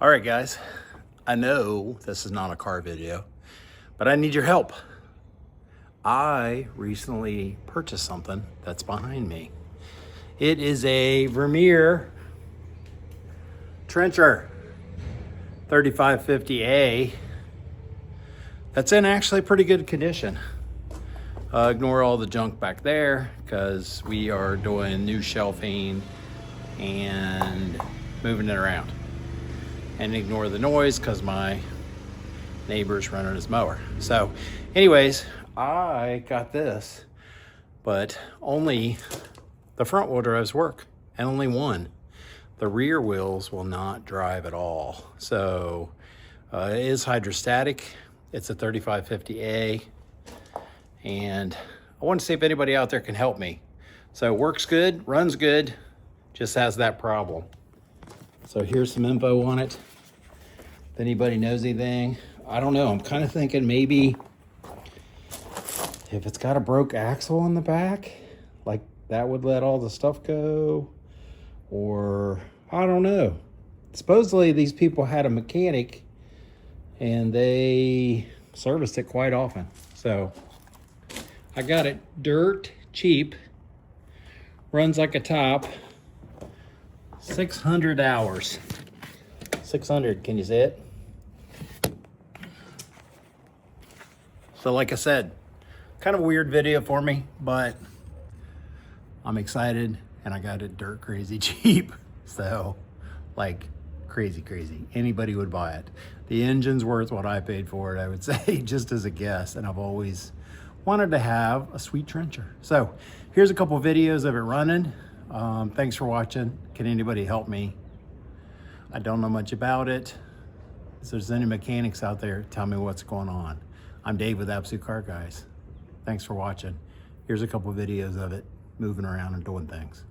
All right, guys, I know this is not a car video, but I need your help. I recently purchased something that's behind me. It is a Vermeer trencher 3550A that's in actually pretty good condition. Ignore all the junk back there because we are doing new shelving and moving it around. And ignore the noise because my neighbor's running his mower. So anyways, I got this, but only the front wheel drives work and only one. The rear wheels will not drive at all. So it is hydrostatic. It's a 3550A. And I want to see if anybody out there can help me. So it works good, runs good, just has that problem. So here's some info on it. If anybody knows anything, I don't know. I'm kind of thinking maybe if it's got a broke axle in the back, like that would let all the stuff go, or I don't know. Supposedly these people had a mechanic and they serviced it quite often. So I got it dirt cheap, runs like a top, 600 hours. 600, can you see it? So like I said, kind of a weird video for me, but I'm excited and I got it dirt crazy cheap. So like crazy. Anybody would buy it. The engine's worth what I paid for it, I would say, just as a guess. And I've always wanted to have a sweet trencher. So here's a couple videos of it running. Thanks for watching. Can anybody help me? I don't know much about it. If there's any mechanics out there, tell me what's going on. I'm Dave with Absolute Car Guys. Thanks for watching. Here's a couple videos of it moving around and doing things.